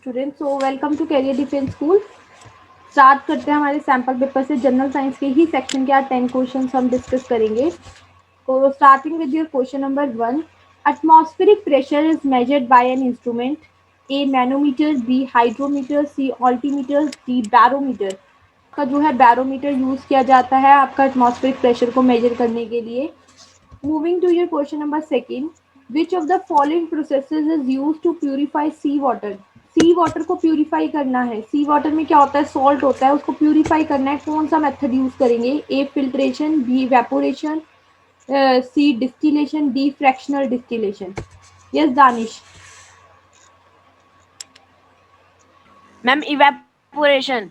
Student, so welcome to career defence school. Start करते हैं हमारे सैम्पल पेपर से। जनरल साइंस के ही सेक्शन के 10 क्वेश्चन हम डिस्कस करेंगे। तो starting with your question number 1, atmospheric pressure is measured by an instrument. A manometer, B hydrometer, C altimeter, D barometer. का जो है बैरोमीटर यूज किया जाता है आपका एटमॉस्फेरिक प्रेशर को मेजर करने के लिए। Moving to your question number 2, which of the following processes is used to purify sea water? Sea water को प्यूरिफाई करना है। सी वाटर में क्या होता है, सॉल्ट होता है, उसको प्यूरिफाई करना है। कौन सा मेथड यूज करेंगे? A filtration, B evaporation, C distillation, D fractional distillation. Yes Danish. Ma'am evaporation.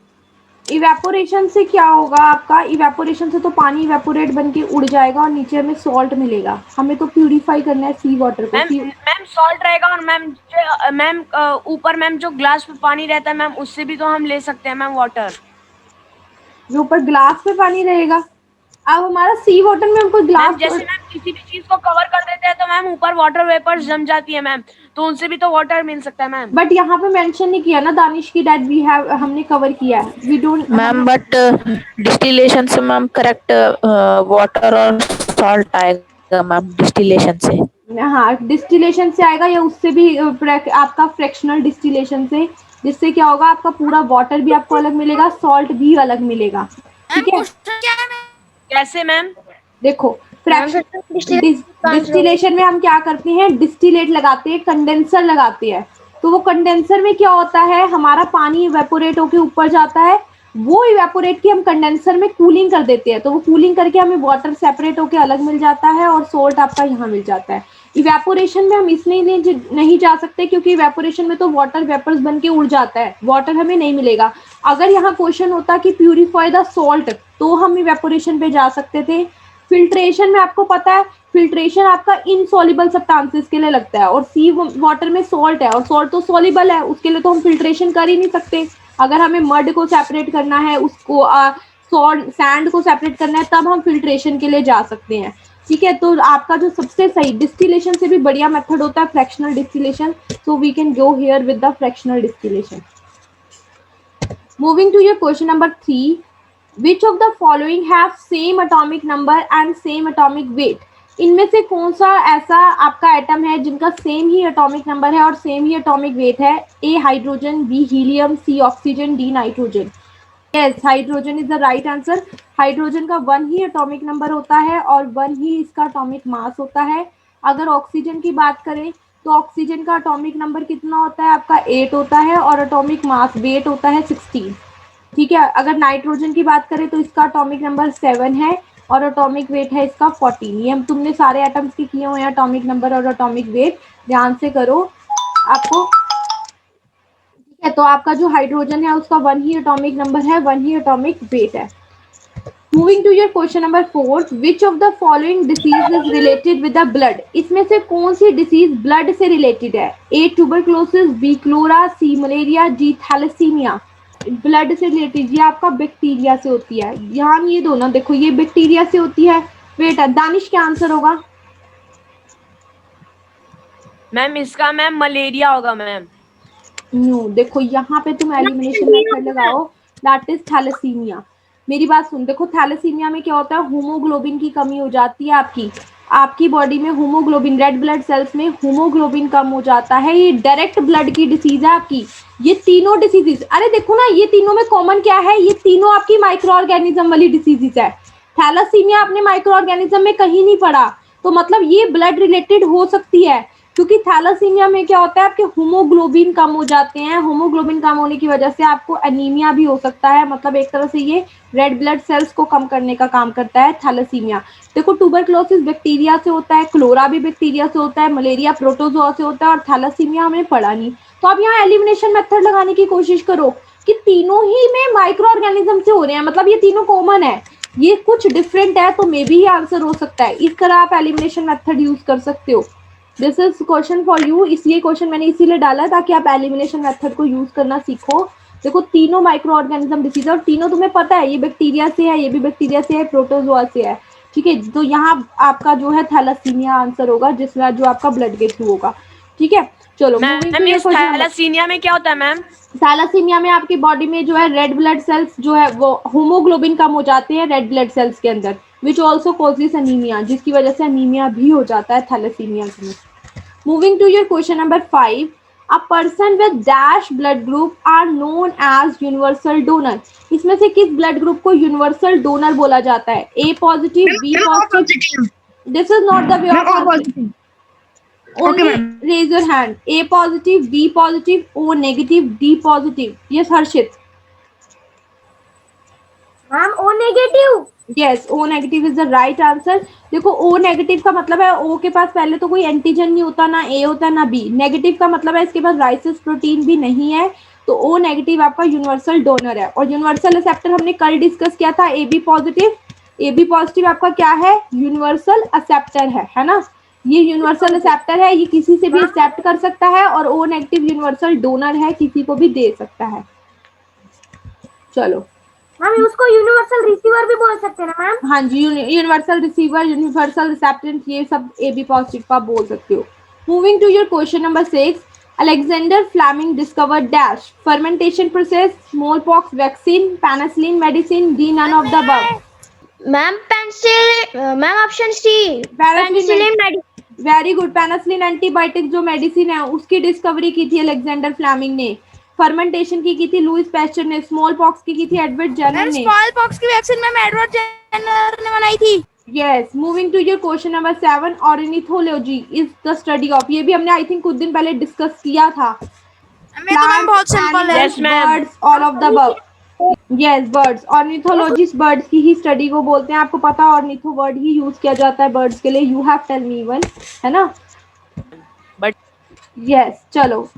Evaporation से क्या होगा आपका? इवेपोरेशन से तो पानी इवेपोरेट बन के उड़ जाएगा और नीचे हमें सॉल्ट मिलेगा। हमें तो प्यूरिफाई करना है सी वाटर को। मैम सॉल्ट रहेगा और मैम ऊपर मैम जो ग्लास में पानी रहता है मैम उससे भी तो हम ले सकते हैं मैम वाटर। जो ऊपर ग्लास में पानी रहेगा, अब हमारा सी वाटर में हमको ग्लास मैम जैसे मैम किसी भी चीज को कवर कर देते हैं तो मैम ऊपर वाटर वेपर्स जम जाती है मैम, तो उनसे भी तो वाटर मिल सकता है मैम। बट यहाँ पे मेंशन नहीं किया ना दानिश की डेट वी हैव, हमने कवर किया है। We don't ma'am but distillation से मैम करेक्ट वाटर और सॉल्ट आएगा मैम डिस्टिलेशन से। हाँ, डिस्टिलेशन से आएगा या उससे भी आपका फ्रैक्शनल डिस्टिलेशन से, जिससे क्या होगा आपका पूरा वाटर भी आपको अलग मिलेगा, सॉल्ट भी अलग मिलेगा। ठीक है, कैसे मैम? देखो डिस्टिलेशन में हम क्या करते हैं, डिस्टिलेट लगाते हैं, कंडेंसर लगाते हैं। तो वो कंडेंसर में क्या होता है, हमारा पानी इवेपोरेट होके ऊपर जाता है, वो इवेपोरेट की हम कंडेंसर में कूलिंग कर देते हैं। तो वो कूलिंग करके हमें वाटर सेपरेट होके अलग मिल जाता है और सोल्ट आपका यहाँ मिल जाता है। इवेपोरेशन में हम इसलिए नहीं जा सकते क्योंकि इवेपोरेशन में तो वाटर वेपर्स बन के उड़ जाता है, वाटर हमें नहीं मिलेगा। अगर यहाँ क्वेश्चन होता कि प्यूरिफाई द सॉल्ट, तो हम इवेपोरेशन पे जा सकते थे। फिल्ट्रेशन में आपको पता है, फिल्ट्रेशन आपका इनसॉल्युबल सब्सटेंसेस के लिए लगता है और सी वाटर में सॉल्ट है और सॉल्ट तो सॉल्युबल है, उसके लिए तो हम फिल्ट्रेशन कर ही नहीं सकते। अगर हमें मड को सेपरेट करना है, उसको सॉल्ट सैंड को सेपरेट करना है, तब हम फिल्ट्रेशन के लिए जा सकते हैं। ठीक है, तो आपका जो सबसे सही, डिस्टिलेशन से भी बढ़िया मेथड होता है fractional distillation. So we can go here with the fractional distillation. Moving to your question number 3, Which of the following have same atomic number and same atomic weight? इनमें से कौन सा ऐसा आपका एटम है जिनका सेम ही एटॉमिक नंबर है और सेम ही एटॉमिक वेट है? A hydrogen, B helium, C oxygen, D nitrogen. Yes, hydrogen is the right answer. Hydrogen का 1 ही एटॉमिक नंबर होता है और 1 ही इसका एटॉमिक मास होता है। अगर ऑक्सीजन की बात करें तो ऑक्सीजन का एटॉमिक नंबर कितना होता है आपका? 8 होता है और एटॉमिक मास वेट होता है 16। ठीक है, अगर नाइट्रोजन की बात करें तो इसका एटॉमिक नंबर 7 है और एटॉमिक वेट है इसका 14। ये हम तुमने सारे एटम्स के किए हुए हैं एटॉमिक नंबर और एटॉमिक वेट, ध्यान से करो आपको। ठीक है, तो आपका जो हाइड्रोजन है उसका 1 ही एटॉमिक नंबर है, 1 ही एटॉमिक वेट है। Moving to your question number 4, which of the following disease is related with the blood? इसमें से कौन सी डिसीज ब्लड से रिलेटेड है? A tuberculosis, B cholera, C malaria, D thalassemia. Blood से रिलेटेड, ये आपका बैक्टीरिया से होती है। यहाँ ये दोनों देखो, ये बैक्टीरिया से होती है। वेट, दानिश क्या आंसर होगा? मैम इसका मैम मलेरिया होगा मैम। नो, देखो यहाँ पे तुम एलिमिनेशन मेथड लगाओ, दैट इज थैलेसीमिया। मेरी बात सुन, देखो थैलेसीमिया में क्या होता है, होमोग्लोबिन की कमी हो जाती है आपकी बॉडी में। होमोग्लोबिन, रेड ब्लड सेल्स में होमोग्लोबिन कम हो जाता है। ये डायरेक्ट ब्लड की डिसीज है आपकी। ये तीनों डिसीजेज, अरे देखो ना, ये तीनों में कॉमन क्या है, ये तीनों आपकी माइक्रो ऑर्गेनिज्म वाली डिसीजेज है। थैलेसीमिया आपने माइक्रो ऑर्गेनिज्म में कहीं नहीं पढ़ा, तो मतलब ये ब्लड रिलेटेड हो सकती है क्योंकि थैलेसीमिया में क्या होता है, आपके होमोग्लोबिन कम हो जाते हैं। होमोग्लोबिन कम होने की वजह से आपको एनीमिया भी हो सकता है। मतलब एक तरह से ये रेड ब्लड सेल्स को कम करने का काम करता है थैलेसीमिया। देखो ट्यूबरक्लोसिस बैक्टीरिया से होता है, क्लोरा भी बैक्टीरिया से होता है, मलेरिया प्रोटोजोआ से होता है और थैलेसीमिया हमने पढ़ा नहीं। तो आप यहाँ एलिमिनेशन मेथड लगाने की कोशिश करो कि तीनों ही में माइक्रो ऑर्गेनिज्म से हो रहे हैं, मतलब ये तीनों कॉमन है, ये कुछ डिफरेंट है तो मे बी ये आंसर हो सकता है। इस तरह आप एलिमिनेशन मेथड यूज कर सकते हो। This is question for you, इसलिए क्वेश्चन मैंने इसीलिए डाला है ताकि आप एलिमिनेशन मेथड को यूज करना सीखो। देखो तीनों माइक्रो ऑर्गेनिज्म डिसीज और तीनों तुम्हें पता है, ये बैक्टीरिया से है, ये भी बैक्टीरिया से है, प्रोटोजोआ से है। ठीक है, तो यहाँ आपका जो है थैलेसीमिया आंसर होगा, जिसमें जो आपका ब्लड के थ्रू होगा। ठीक है, चलो मूविंग टू मैम योर इस क्वेश्चन नंबर। थैलेसीमिया में क्या होता है मैम? थैलासीमिया में आपकी बॉडी में जो है रेड ब्लड सेल्स जो है वो हीमोग्लोबिन कम हो जाते हैं रेड ब्लड सेल्स के अंदर, विच ऑल्सो कॉजेज अनीमिया, जिसकी वजह से अनीमिया भी हो जाता है थैलेसीमिया में। Moving to your question number 5, a person with dash blood group are known as universal donor. इसमें से किस ब्लड ग्रुप को यूनिवर्सल डोनर बोला जाता है? A positive, B positive. This is not the way of answering, only raise your hand. A positive, B positive, O negative, D positive. Yes, Harshit. Ma'am O negative. Yes, O negative is the right answer. देखो O negative का मतलब है O के पास पहले तो कोई antigen नहीं होता, ना A होता ना B। नेगेटिव का मतलब है इसके पास राइसिस प्रोटीन भी नहीं है, तो O नेगेटिव आपका यूनिवर्सल डोनर है। और यूनिवर्सल एक्सेप्टर हमने कल डिस्कस किया था, AB पॉजिटिव। AB पॉजिटिव आपका क्या है? यूनिवर्सल एक्सेप्टर है ना। ये यूनिवर्सल एक्सेप्टर है, ये किसी से भी एक्सेप्ट कर सकता है, और O नेगेटिव यूनिवर्सल डोनर है, किसी को भी दे सकता है। चलो मैम उसको यूनिवर्सल रिसीवर भी बोल सकते हैं ना मैम? हाँ जी, यूनिवर्सल रिसीवर, यूनिवर्सल रिसेप्टेंट, ये सब ए बी पॉजिटिव का बोल सकते हो। Moving to your question number 6, Alexander Fleming discovered dash fermentation process, smallpox vaccine, penicillin medicine, D none of the above. Ma'am pencil, ma'am option C penicillin medicine. Very good. Penicillin antibiotic जो medicine है उसकी discovery की थी Alexander Fleming ने। Fermentation की थी Louis pasture ने। Small pox की थी एडवर्ड जेनर ने। स्मॉल पॉक्स की वैक्सीन मैम एडवर्ड जेनर ने बनाई थी। Yes, moving to your question number 7, ornithology is the study of, ये भी हमने आई थिंक कुछ दिन पहले डिस्कस किया था। मैं तो मैम बहुत सिंपल है। Yes, ma'am. birds, all of the above. Yes, birds. Ornithologist birds की ही स्टडी को बोलते हैं। आपको पता है ऑर्निथो वर्ड ही यूज किया जाता है बर्ड्स के लिए। You have tell me one, है ना? But Yes, चलो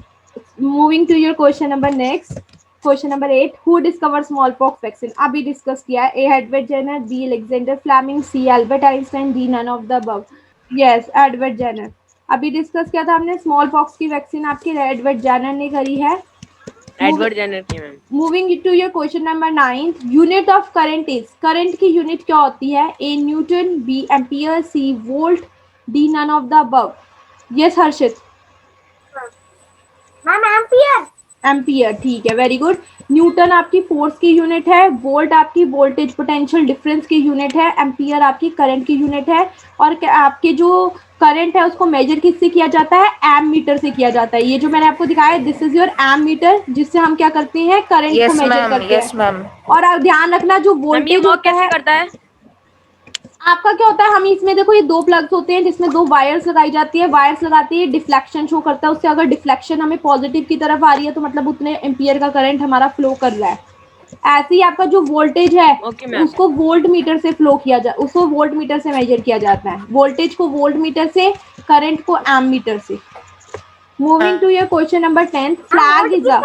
moving to your question number next. Question number 8, who discover smallpox vaccine? अभी डिस्कस किया है। A Edward Jenner, B Alexander Fleming, C Albert Einstein, D none of the above. Yes, Edward Jenner. अभी discuss किया था हमने, smallpox की vaccine आपकी Edward Jenner ने करी है। एडवर्ड जेनर की ma'am. Moving to your question number 9, unit of current is, current की यूनिट क्या होती है? A newton, B ampere, C volt, D none of the above. Yes Harshit. Ma'am ampere. Ampere, ठीक है, वेरी गुड। न्यूटन आपकी force की unit है, volt आपकी वोल्टेज पोटेंशियल डिफरेंस की यूनिट है, एम्पियर आपकी करंट की यूनिट है। और आपके जो करंट है उसको मेजर किससे किया जाता है? एम मीटर से किया जाता है। ये जो मैंने आपको दिखाया है, this is your ammeter, जिससे हम क्या करते हैं? करंट को मेजर करते हैं। yes ma'am. और आप ध्यान रखना, जो मैम ये वोल्टेज वर्क होता कैसे है करता है? आपका क्या होता है, हम इसमें देखो ये दो प्लग्स होते हैं जिसमें दो वायर्स लगाई जाती है। वायर्स लगाती है, डिफ्लेक्शन शो करता है उससे। अगर डिफ्लेक्शन हमें पॉजिटिव की तरफ आ रही है तो मतलब उतने एम्पियर का करंट हमारा फ्लो कर रहा है। ऐसे ही आपका जो वोल्टेज है Okay, ma'am. उसको वोल्ट मीटर से फ्लो किया जा, उसको वोल्ट मीटर से मेजर किया जाता है। वोल्टेज को वोल्ट मीटर से, करंट को एम मीटर से। Moving to your question number 10, flag is a,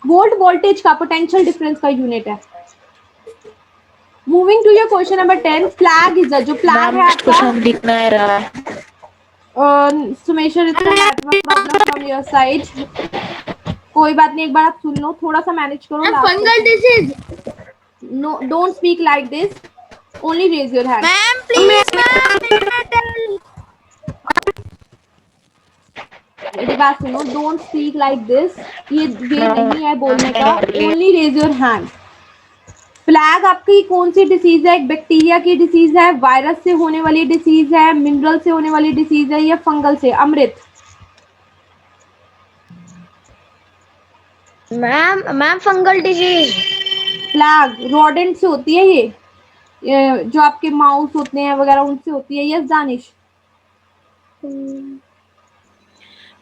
volt voltage का पोटेंशियल डिफरेंस का यूनिट है। Moving to your question number 10, flag is a, जो फ्लैग है आपका, क्वेश्चन दिख नहीं रहा है। Sumeshar, it's network problem from your side. कोई बात नहीं, एक बार आप सुन लो, थोड़ा सा मैनेज करो। Fungal disease. No, don't speak like this, only raise your hand. Ma'am please ma'am. मेरी बात सुनो, डोंट स्पीक लाइक दिस, ये वे नहीं है बोलने का, ओनली रेज योर हैंड। प्लैग आपकी कौन सी डिसीज है? एक बैक्टीरिया की डिसीज है, वायरस से होने वाली डिसीज है, मिनरल से होने वाली डिसीज है, या फंगल से? Amrit. Ma'am fungal disease. Plague rodent से होती है ये जो आपके माउस होते हैं वगैरह उनसे होती है। यस दानिश।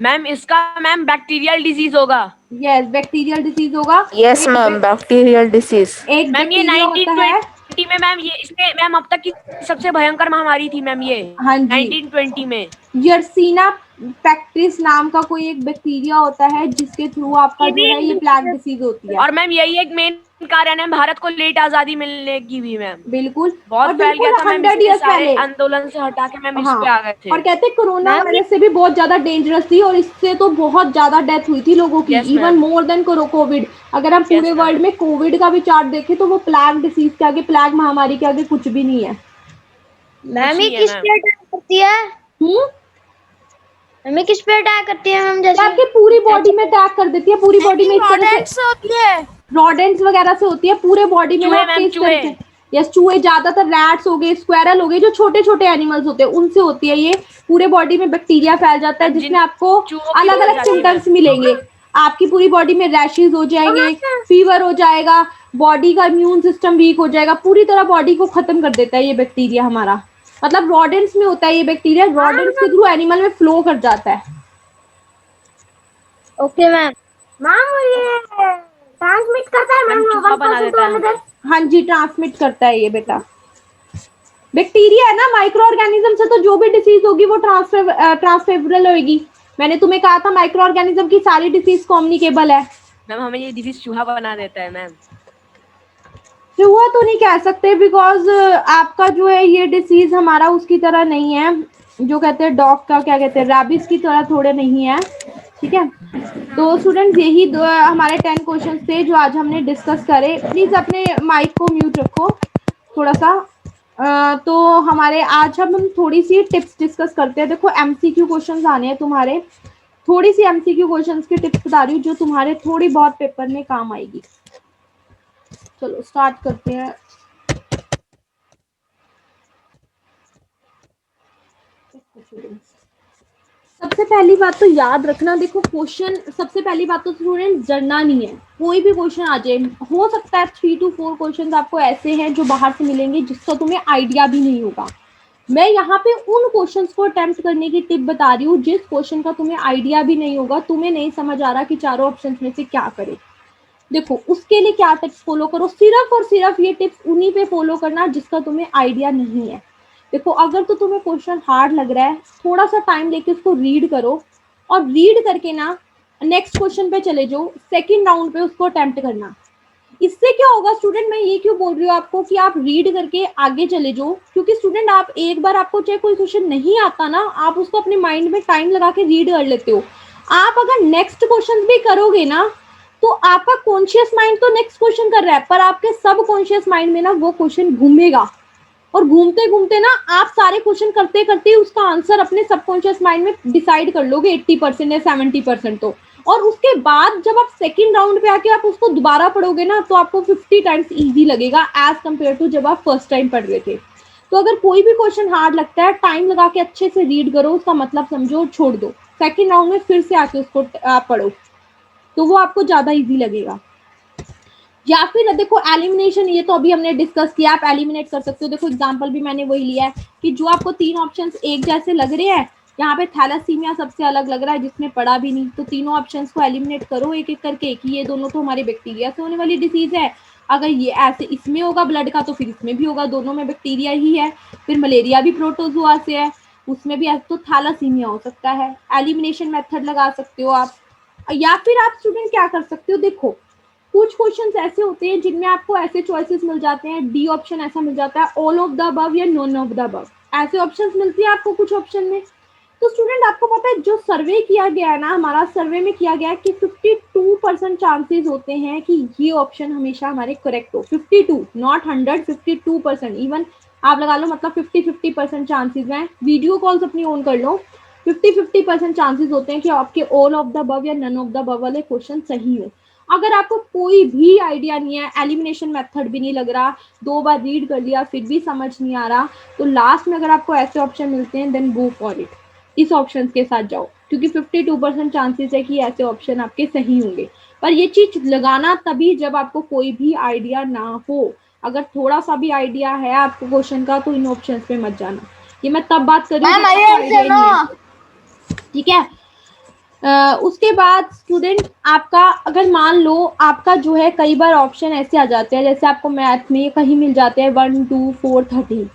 मैम इसका मैम बैक्टीरियल डिजीज होगा। यस, बैक्टीरियल डिसीज होगा। Yes ma'am, bacterial disease. एक मैम ये बैक्टीरिया होता है। 1920 में मैम, ये इसमें मैम अब तक की सबसे भयंकर महामारी थी मैम ये। हाँ जी। 1920 में। यर्सीना पैक्टिस नाम का कोई एक बैक्टीरिया होता है जिसके थ्रू आपका जो है ये प्लैग डिसीज होती है। और मैम यही एक मेन कारण है भारत को लेट आजादी मिलने की भी मैम। बिल्कुल, बहुत और फैल बिल्कुल गया था मैम, 100 इसलिए ईयर्स सारे पहले। आंदोलन से हटा के मैम इस हाँ, पे आ गए थे। और कहते हैं कोरोना वायरस से भी बहुत ज्यादा डेंजरस थी और इससे तो बहुत ज्यादा डेथ हुई थी लोगों की, Yes, even ma'am. More than Covid. अगर हम पूरे ma'am. वर्ल्ड में कोविड का भी चार्ट देखें तो वो प्लैग डिसीज के आगे, प्लैग महामारी के आगे कुछ भी नहीं है। मैम ये नहीं है, किस मैम। लिए अटैक करती है? हमें किस पे अटैक करती है मैम? ये जैसे आपकी पूरी बॉडी में अटैक कर देती है, पूरी बॉडी में इस तरह rodents से होती है। रॉडेंट्स वगैरह से होती है पूरे बॉडी में ना चूहे आपके मैम, इस तरह चूहे। से। यस, चूहे, ज्यादातर रैट्स हो गए, स्क्वायरल हो गए, जो छोटे छोटे एनिमल्स होते हैं उनसे होती है ये। पूरे बॉडी में बैक्टीरिया फैल जाता है मैम, जिसमें आपको चूहों की अलग हो अलग जाती है सिम्टम्स मैम। मिलेंगे। आपकी पूरी बॉडी में रैशेज हो जाएंगे, फीवर हो जाएगा, बॉडी का इम्यून सिस्टम वीक हो जाएगा, पूरी तरह बॉडी को खत्म कर देता है ये बैक्टीरिया हमारा। मतलब रॉडेंट्स में होता है ये बैक्टीरिया, रॉडेंट्स के थ्रू एनिमल में फ्लो कर जाता है। Okay ma'am. मैम ये ट्रांसमिट करता है मैम मैम, चूहा 1 बना पर्सन देता टू है हमको। अनदर? हाँ जी, ट्रांसमिट करता है ये बेटा। बैक्टीरिया है ना, माइक्रो ऑर्गेनिज्म से तो जो भी डिसीज होगी वो ट्रांसफेरेबल होगी। मैंने तुम्हें कहा था माइक्रो ऑर्गेनिज्म की सारी डिसीज कम्युनिकेबल है। मैम, हमें ये डिसीज चूहा बना देता है मैम। चूहा तो नहीं कह सकते, बिकॉज आपका जो है ये डिसीज हमारा उसकी तरह नहीं है, जो कहते हैं डॉग का क्या कहते हैं, रैबिस की तरह थोड़े नहीं है। ठीक है, तो स्टूडेंट्स यही हमारे 10 क्वेश्चंस थे जो आज हमने डिस्कस करे। प्लीज अपने माइक को म्यूट रखो थोड़ा सा। तो हमारे आज हम थोड़ी सी टिप्स डिस्कस करते हैं। देखो एमसीक्यू क्वेश्चंस आने हैं तुम्हारे, थोड़ी सी एमसीक्यू क्वेश्चंस की टिप्स बता रही हूँ जो तुम्हारे थोड़ी बहुत पेपर में काम आएगी। चलो स्टार्ट करते हैं। सबसे पहली बात तो याद रखना, देखो क्वेश्चन, सबसे पहली बात तो स्टूडेंट डरना नहीं है। कोई भी क्वेश्चन आ जाए, हो सकता है 3 to 4 क्वेश्चन आपको ऐसे हैं जो बाहर से मिलेंगे जिसका तुम्हें आइडिया भी नहीं होगा। मैं यहाँ पे उन क्वेश्चंस को अटेम्प्ट करने की टिप बता रही हूँ जिस क्वेश्चन का तुम्हें आइडिया भी नहीं होगा, तुम्हें नहीं समझ आ रहा कि चारों ऑप्शन में से क्या करें। देखो उसके लिए क्या टिप्स फॉलो करो, सिर्फ और सिर्फ ये टिप्स उन्हीं पे फॉलो करना जिसका तुम्हें आइडिया नहीं है। देखो अगर तो तुम्हें क्वेश्चन हार्ड लग रहा है, थोड़ा सा टाइम लेके उसको रीड करो, और रीड करके ना नेक्स्ट क्वेश्चन पे चले जाओ, सेकंड राउंड पे उसको अटेम्प्ट करना। इससे क्या होगा स्टूडेंट, मैं ये क्यों बोल रही हूँ आपको कि आप रीड करके आगे चले जाओ, क्योंकि स्टूडेंट आप एक बार आपको चाहे कोई क्वेश्चन नहीं आता ना, आप उसको अपने माइंड में टाइम लगा के रीड कर लेते हो। आप अगर नेक्स्ट क्वेश्चन भी करोगे ना तो आपका कॉन्शियस माइंड तो नेक्स्ट क्वेश्चन कर रहा है, पर आपके सब कॉन्शियस माइंड में ना वो क्वेश्चन घूमेगा, और घूमते घूमते ना आप सारे क्वेश्चन करते करते उसका आंसर अपने सबकॉन्शियस माइंड में डिसाइड कर लोगे 80% या 70% तो। और उसके बाद जब आप सेकंड राउंड पे आके आप उसको दोबारा पढ़ोगे ना तो आपको 50 टाइम्स इजी लगेगा एज कम्पेयर टू जब आप फर्स्ट टाइम पढ़ रहे थे। तो अगर कोई भी क्वेश्चन हार्ड लगता है, टाइम लगा के अच्छे से रीड करो, उसका मतलब समझो, छोड़ दो, सेकंड राउंड में फिर से आके उसको आप पढ़ो, तो वो आपको ज्यादा इजी लगेगा। या फिर देखो एलिमिनेशन, ये तो अभी हमने डिस्कस किया, आप एलिमिनेट कर सकते हो। देखो एग्जांपल भी मैंने वही लिया है कि जो आपको 3 ऑप्शंस एक जैसे लग रहे हैं, यहाँ पे थैलासीमिया सबसे अलग लग रहा है जिसने पढ़ा भी नहीं, तो तीनों ऑप्शंस को एलिमिनेट करो एक एक करके कि ये दोनों तो हमारे बैक्टीरिया से होने वाली डिसीज है, अगर ये ऐसे इसमें होगा ब्लड का तो फिर इसमें भी होगा, दोनों में बैक्टीरिया ही है। फिर मलेरिया भी प्रोटोजोआ से है, उसमें भी ऐसे तो थैलासीमिया हो सकता है। एलिमिनेशन मेथड लगा सकते हो आप। या फिर आप स्टूडेंट क्या कर सकते हो, देखो कुछ क्वेश्चंस ऐसे होते हैं जिनमें आपको ऐसे चॉइसेस मिल जाते हैं, डी ऑप्शन ऐसा मिल जाता है, ऑल ऑफ द अबव या नॉन ऑफ द अबव, ऐसे ऑप्शंस मिलती है आपको कुछ ऑप्शन में। तो स्टूडेंट आपको पता है जो सर्वे किया गया है ना, हमारा सर्वे में किया गया है कि 52% चांसेस होते हैं कि ये ऑप्शन हमेशा हमारे करेक्ट हो। 52 नॉट 100, 52%। इवन आप लगा लो मतलब 50-50% चांसेस हैं। वीडियो कॉल्स अपनी ऑन कर लो, 50-50% चांसेस होते हैं कि आपके ऑल ऑफ द अबव या नन ऑफ द अबव वाले क्वेश्चन सही हो। अगर आपको कोई भी आइडिया नहीं है, एलिमिनेशन मेथड भी नहीं लग रहा, 2 बार रीड कर लिया फिर भी समझ नहीं आ रहा, तो लास्ट में अगर आपको ऐसे ऑप्शन मिलते हैं देन गो फॉर इट, इस ऑप्शन के साथ जाओ, क्योंकि 52% चांसेस है कि ऐसे ऑप्शन आपके सही होंगे। पर ये चीज लगाना तभी जब आपको कोई भी आइडिया ना हो। अगर थोड़ा सा भी आइडिया है आपको क्वेश्चन का तो इन ऑप्शंस पे मत जाना। ये मैं तब बात कर रही हूँ, ठीक है। उसके बाद स्टूडेंट आपका अगर मान लो आपका जो है कई बार ऑप्शन ऐसे आ जाते हैं, जैसे आपको मैथ में कहीं मिल जाते हैं 1, 2, 4, 13।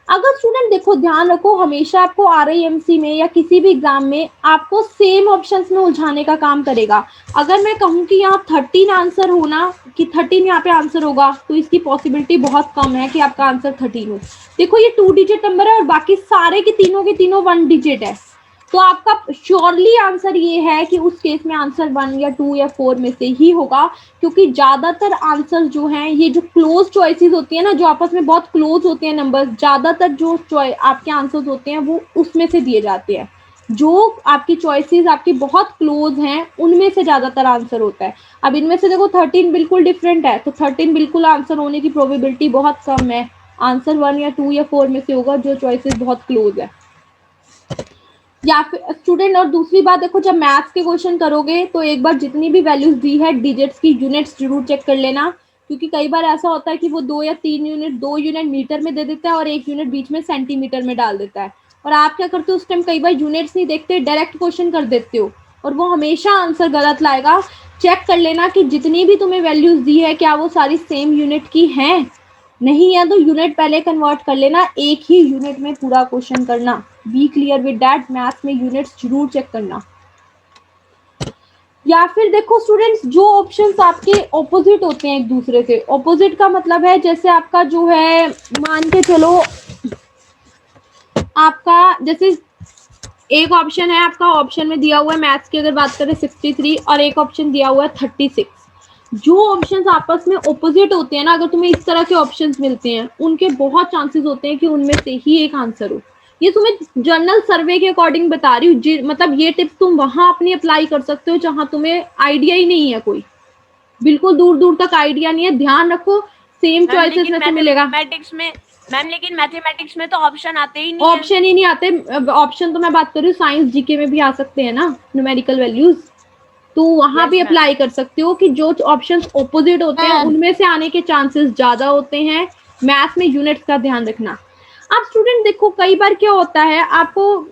अगर स्टूडेंट देखो ध्यान रखो, हमेशा आपको RIMC में या किसी भी एग्जाम में आपको सेम ऑप्शंस में उलझाने का काम करेगा। अगर मैं कहूँ कि यहाँ 13 आंसर होना, कि 13 यहाँ पे आंसर होगा, तो इसकी पॉसिबिलिटी बहुत कम है कि आपका आंसर 13 हो। देखो ये 2 डिजिट नंबर है और बाकी सारे के तीनों 1 डिजिट है, तो आपका श्योरली आंसर ये है कि उस केस में आंसर 1 या 2 या 4 में से ही होगा, क्योंकि ज्यादातर आंसर जो हैं ये जो क्लोज चॉइसेस होती है ना, जो आपस में बहुत क्लोज होते हैं नंबर्स, ज्यादातर जो आपके आंसर्स होते हैं वो उसमें से दिए जाते हैं। जो आपकी चॉइसेस आपकी बहुत क्लोज हैं उनमें से ज्यादातर आंसर होता है। अब इनमें से देखो 13 बिल्कुल डिफरेंट है, तो 13 बिल्कुल आंसर होने की प्रोबेबिलिटी बहुत कम है। आंसर 1 या 2 या 4 में से होगा जो चॉइसेस बहुत क्लोज है। या फिर स्टूडेंट, और दूसरी बात देखो, जब मैथ्स के क्वेश्चन करोगे तो एक बार जितनी भी वैल्यूज दी है डिजिट्स की यूनिट्स जरूर चेक कर लेना, क्योंकि कई बार ऐसा होता है कि वो 2 या 3 यूनिट, 2 यूनिट मीटर में दे देता है और 1 यूनिट बीच में सेंटीमीटर में डाल देता है, और आप क्या करते हो उस टाइम कई बार यूनिट्स नहीं देखते, डायरेक्ट क्वेश्चन कर देते हो और वो हमेशा आंसर गलत लाएगा। चेक कर लेना कि जितनी भी तुम्हें वैल्यूज दी है क्या वो सारी सेम यूनिट की हैं, नहीं है तो यूनिट पहले कन्वर्ट कर लेना, एक ही यूनिट में पूरा क्वेश्चन करना। Be clear with that, maths में यूनिट्स जरूर चेक करना। या फिर देखो स्टूडेंट्स, जो ऑप्शंस आपके ऑपोजिट होते हैं एक दूसरे से, ऑपोजिट का मतलब है जैसे आपका जो है, मान के चलो आपका जैसे एक ऑप्शन है आपका, ऑप्शन में दिया हुआ है मैथ्स की अगर बात करें 63 और एक ऑप्शन दिया हुआ है 36। जो ऑप्शंस आपस में ऑपोजिट होते हैं ना, अगर तुम्हें इस तरह के ऑप्शंस मिलते हैं उनके बहुत चांसेस होते हैं कि उनमें से ही एक आंसर हो। ये तुम्हें जनरल सर्वे के अकॉर्डिंग बता रही हूँ, मतलब ये टिप्स तुम वहां अपनी अप्लाई कर सकते हो जहां तुम्हें आइडिया ही नहीं है, कोई बिल्कुल दूर दूर तक आइडिया नहीं है। ध्यान रखो सेम चॉइसेस में से मिलेगा। मैम लेकिन मैथमेटिक्स में तो ऑप्शन आते ही नहीं, ऑप्शन ही नहीं आते। ऑप्शन तो मैं बात कर रही हूँ साइंस जीके में भी आ सकते हैं ना न्यूमेरिकल वैल्यूज, तो वहां भी अप्लाई कर सकते हो कि जो ऑप्शंस ऑपोजिट होते हैं उनमें से आने के चांसेस ज्यादा होते हैं। मैथ में यूनिट्स का ध्यान रखना। अब स्टूडेंट देखो कई बार क्या होता है, आपको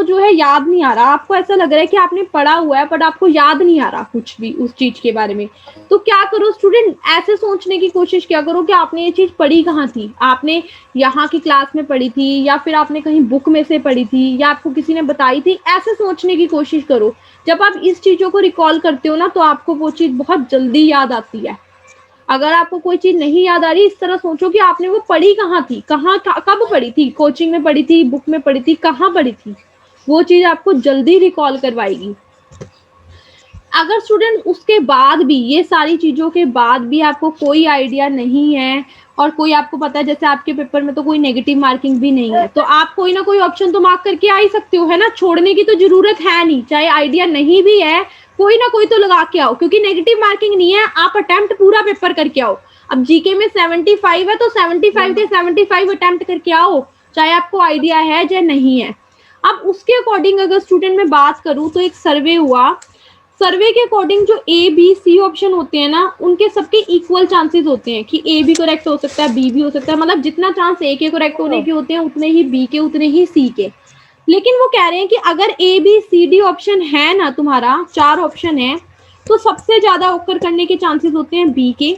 जो है याद नहीं आ रहा, आपको ऐसा लग रहा है कि आपने पढ़ा हुआ है बट आपको याद नहीं आ रहा कुछ भी उस चीज के बारे में, तो क्या करो स्टूडेंट, ऐसे सोचने की कोशिश क्या करो कि आपने ये चीज पढ़ी कहाँ थी, आपने यहाँ की क्लास में पढ़ी थी या फिर आपने कहीं बुक में से पढ़ी थी या आपको किसी ने बताई थी, ऐसे सोचने की कोशिश करो। जब आप इस चीजों को रिकॉल करते हो ना तो आपको वो चीज बहुत जल्दी याद आती है। अगर आपको कोई चीज नहीं याद आ रही, इस तरह सोचो कि आपने वो पढ़ी कहाँ थी, कब पढ़ी थी, कोचिंग में पढ़ी थी, बुक में पढ़ी थी, कहाँ पढ़ी थी, वो चीज आपको जल्दी रिकॉल करवाएगी। अगर स्टूडेंट उसके बाद भी, ये सारी चीजों के बाद भी आपको कोई आइडिया नहीं है और कोई आपको पता है जैसे आपके पेपर में तो कोई नेगेटिव मार्किंग भी नहीं है, तो आप कोई ना कोई ऑप्शन तो मार्क करके आ ही सकते हो, है ना, छोड़ने की तो जरूरत है नहीं। चाहे आइडिया नहीं भी है कोई ना कोई तो लगा के आओ, क्योंकि नेगेटिव मार्किंग नहीं है, आप अटेम्प्ट पूरा पेपर करके आओ। अब जीके में 75 है तो 75 के 75 अटेम्प्ट करके आओ, चाहे आपको आइडिया है या नहीं है। अब उसके अकॉर्डिंग अगर स्टूडेंट में बात करूं तो एक सर्वे हुआ, सर्वे के अकॉर्डिंग जो ए बी सी ऑप्शन होते हैं ना, उनके सबके इक्वल चांसेस होते हैं कि ए भी करेक्ट हो सकता है, बी भी हो सकता है, मतलब जितना चांस ए के करेक्ट होने के होते हैं उतने ही बी के, उतने ही सी के। लेकिन वो कह रहे हैं कि अगर A B C D option है ना, तुम्हारा 4 ऑप्शन है, तो सबसे ज्यादा ओकर करने के चांसेस होते हैं बी के।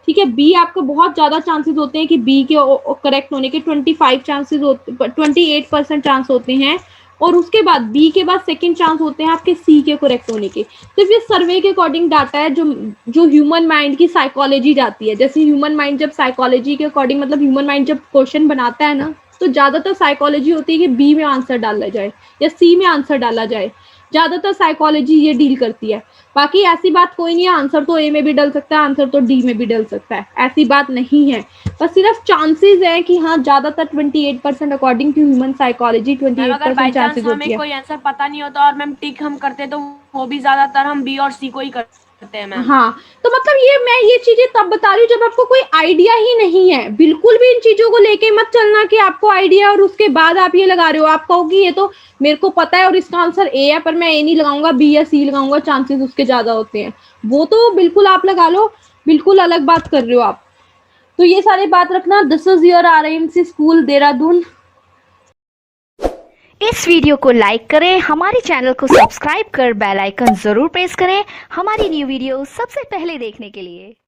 ठीक है, बी आपको बहुत ज्यादा चांसेस होते हैं कि बी के करेक्ट होने के 28% चांस होते हैं, और उसके बाद बी के बाद सेकंड चांस होते हैं आपके सी के करेक्ट होने के। तो ये सर्वे के अकॉर्डिंग डाटा है जो ह्यूमन माइंड की साइकोलॉजी जाती है। जैसे ह्यूमन माइंड जब साइकोलॉजी के अकॉर्डिंग, मतलब ह्यूमन माइंड जब क्वेश्चन बनाता है ना, तो ज्यादातर साइकोलॉजी होती है कि बी में आंसर डाला जाए या सी में आंसर डाला जाए, ज्यादातर साइकोलॉजी ये डील करती है। बाकी ऐसी बात कोई नहीं है, आंसर तो ए में भी डल सकता है, आंसर तो डी में भी डल सकता है, ऐसी बात नहीं है, बस सिर्फ चांसेस है कि हाँ ज्यादातर 28% according to human psychology 28% chances होती है। कोई आंसर पता नहीं होता और मैम टिक हम करते तो वो भी ज्यादातर हम बी और सी को ही करते हैं मैम। हाँ, तो मतलब मैं ये चीजें तब बता रही हूँ जब आपको कोई आइडिया ही नहीं है। बिल्कुल भी इन चीजों को लेके मत चलना कि आपको आइडिया और उसके बाद आप ये लगा रहे हो। आप कहोगे ये तो मेरे को पता है और इसका आंसर ए है, पर मैं ए नहीं लगाऊंगा, बी या सी लगाऊंगा, चांसेस उसके ज्यादा होते हैं, वो तो बिल्कुल आप लगा लो, बिल्कुल अलग बात कर रहे हो आप। तो ये सारी बात रखना। This is your RIMC school Dehradun. इस वीडियो को लाइक करें, हमारे चैनल को सब्सक्राइब कर बेल आइकन जरूर प्रेस करें हमारी न्यू वीडियो सबसे पहले देखने के लिए।